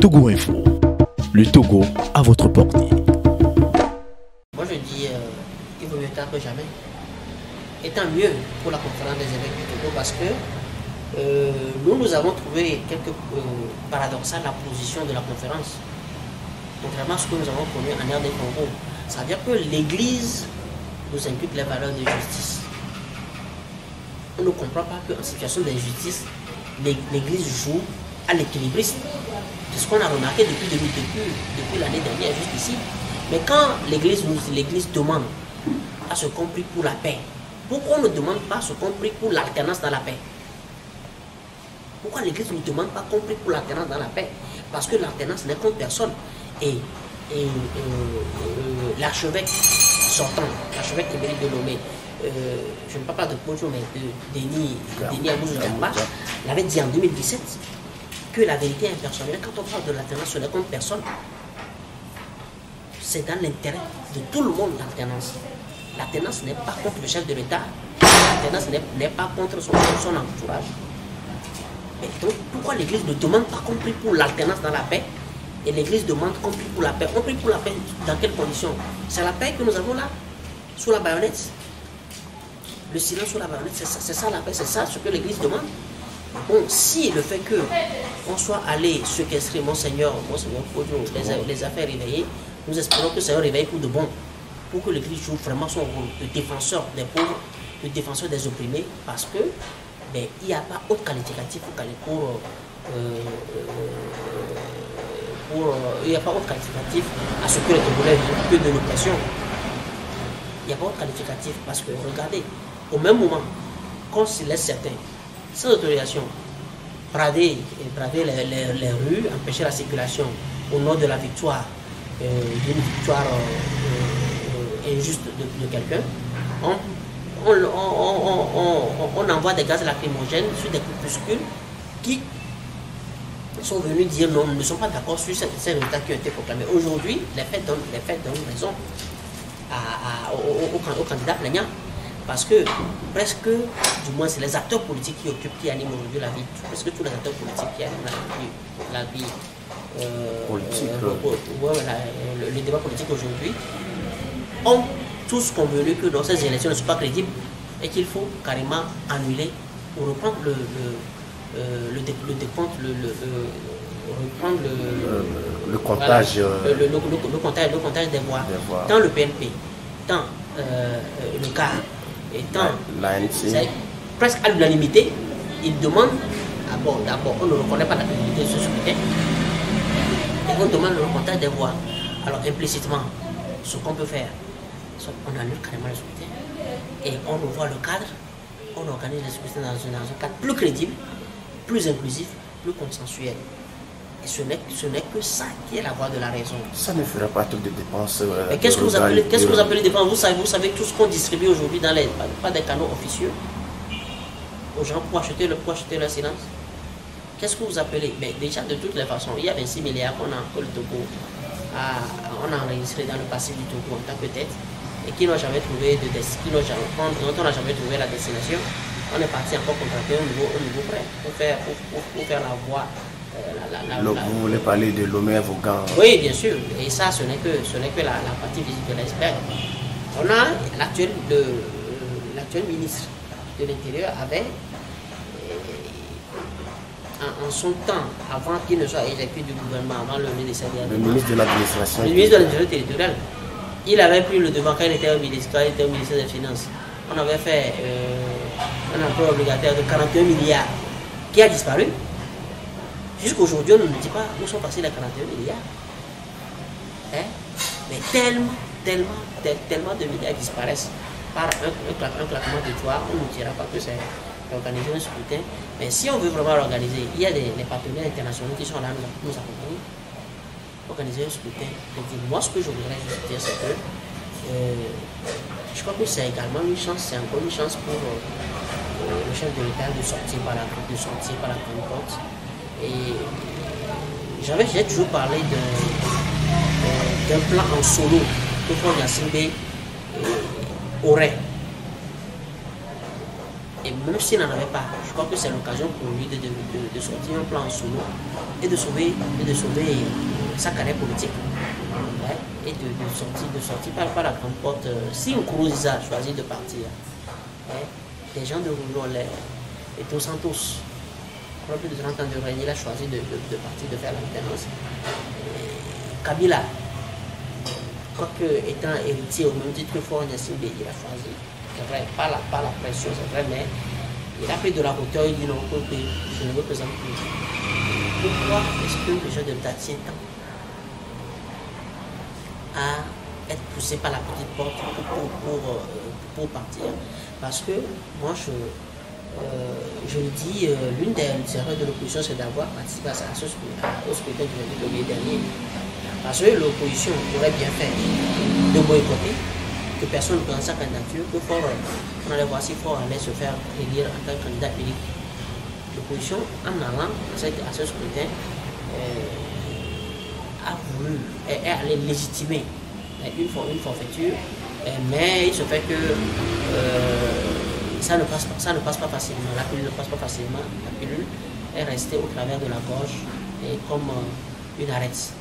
Togo Info, le Togo à votre portée. Moi je dis qu'il vaut mieux tard que jamais. Et tant mieux pour la conférence des évêques du Togo parce que nous avons trouvé quelque paradoxal la position de la conférence. Contrairement à ce que nous avons connu en ère des Congo. Ça veut dire que l'Église nous inculque les valeurs de justice. On ne comprend pas qu'en situation d'injustice, l'Église joue à l'équilibriste. C'est ce qu'on a remarqué depuis l'année dernière, juste ici. Mais quand l'Église demande à ce qu'on prie pour la paix, pourquoi on ne demande pas ce qu'on prie pour l'alternance dans la paix? Pourquoi l'Église ne demande pas qu'on prie pour l'alternance dans la paix? Parce que l'alternance n'est contre personne. Et l'archevêque sortant, l'archevêque émérite de Lomé, je ne parle pas de Pojo, mais de Denis Amouzoudamba, l'avait dit en 2017 que la vérité est impersonnelle. Quand on parle de l'alternance, ce n'est contre personne. C'est dans l'intérêt de tout le monde, l'alternance. L'alternance n'est pas contre le chef de l'État. L'alternance n'est pas contre son entourage. Et donc, pourquoi l'Église ne demande pas qu'on prie pour l'alternance dans la paix? Et l'Église demande qu'on prie pour la paix. On prie pour la paix dans quelles conditions? C'est la paix que nous avons là, sous la baïonnette. Le silence sous la baïonnette, c'est ça la paix, c'est ça ce que l'Église demande. Bon, si le fait qu'on soit allé séquestrer Monseigneur Pojo, les affaires réveillées, nous espérons que ça va réveiller pour de bon, pour que l'Église joue vraiment son rôle de défenseur des pauvres, de défenseur des opprimés, parce que il n'y a pas autre qualificatif il n'y a pas autre qualificatif à ce que les Togolais vivent que de l'oppression. Il n'y a pas autre qualificatif parce que, regardez, au même moment, qu'on se laisse certains, sans autorisation, brader les rues, empêcher la circulation au nom de la victoire, d'une victoire injuste de quelqu'un, on envoie des gaz lacrymogènes sur des groupuscules qui sont venus dire non, nous ne sommes pas d'accord sur ces résultats qui ont été proclamés. Aujourd'hui, les faits donnent raison aux candidats plaignants. Parce que presque, du moins, c'est les acteurs politiques qui animent aujourd'hui la vie. Presque tous les acteurs politiques qui animent la vie politique. Le débat politique aujourd'hui ont tous convenu que dans ces élections ne sont pas crédibles et qu'il faut carrément annuler ou reprendre le comptage, le comptage des voix. Tant le PNP, tant le CAR et tant l'ANC, presque à l'unanimité, ils demandent d'abord, on ne reconnaît pas la crédibilité de ce scrutin et on demande le comptage des voix. Alors implicitement, ce qu'on peut faire, on annule carrément le scrutin et on revoit le cadre, on organise le scrutin dans un cadre plus crédible, plus inclusif, plus consensuel. Et ce n'est que ça qui est la voie de la raison. Ça ne fera pas toutes les dépenses. Mais qu'est-ce que vous appelez dépenses? Vous savez tout ce qu'on distribue aujourd'hui dans pas des canaux officieux aux gens pour acheter leur silence. Qu'est-ce que vous appelez? Mais déjà, de toutes les façons, il y a 26 milliards que le Togo on a enregistré dans le passif du Togo en tant que tête et qui n'ont jamais trouvé dont on n'a jamais trouvé la destination. On est parti encore contracter au niveau près pour faire la voie. Vous voulez parler de Lomé-Vaughan? Oui, bien sûr. Et ça, ce n'est que la partie visible de l'iceberg. On a l'actuel ministre de l'Intérieur avait, en son temps, avant qu'il ne soit éjecté du gouvernement, avant le ministère de l'administration. Le ministre de l'Intérieur territorial, il avait pris le devant quand il était au ministère des Finances. On avait fait un emploi obligataire de 41 milliards qui a disparu. Jusqu'aujourd'hui, on ne nous dit pas où sont passés les 41 milliards. Mais tellement de milliards disparaissent par un claquement de doigts. On ne nous dira pas que c'est organiser un scrutin. Mais si on veut vraiment l'organiser, il y a les partenaires internationaux qui sont là nous accompagner. Organiser un scrutin. Moi, ce que je voudrais juste dire, c'est que je crois que c'est également une chance, c'est encore une chance pour le chef de l'État de sortir par la grande porte. Et j'ai toujours parlé d'un plan en solo que Paul Yassimbe aurait. Et même s'il n'en avait pas, je crois que c'est l'occasion pour lui de sortir un plan en solo et de sauver sa carrière politique. Ouais, et de sortir par la grande porte. Si Nkurunziza a choisi de partir, ouais, les gens de Roulo, les Dos Santos, après plus de 30 ans de règne, il a choisi de partir, de faire l'alternance. Kabila, quoique étant héritier au même titre que Faure Gnassingbé, il a choisi, c'est vrai, pas la pression, c'est vrai, mais il a pris de la hauteur, il dit non, que je ne représente plus. Pourquoi est-ce que les gens de l'État tiennent tant à être poussés par la petite porte pour partir? Parce que moi, je le dis, l'une des erreurs de l'opposition, c'est d'avoir participé au scrutin du 22 février dernier. Parce que l'opposition pourrait bien faire de boycotter, que personne ne prenne sa candidature, que Faure, on allait voir si Faure allait se faire élire en tant que candidat unique. L'opposition, en allant à ce scrutin, est allée légitimer une forfaiture, mais il se fait que ça ne passe pas facilement, la pilule ne passe pas facilement, la pilule est restée au travers de la gorge et comme une arête.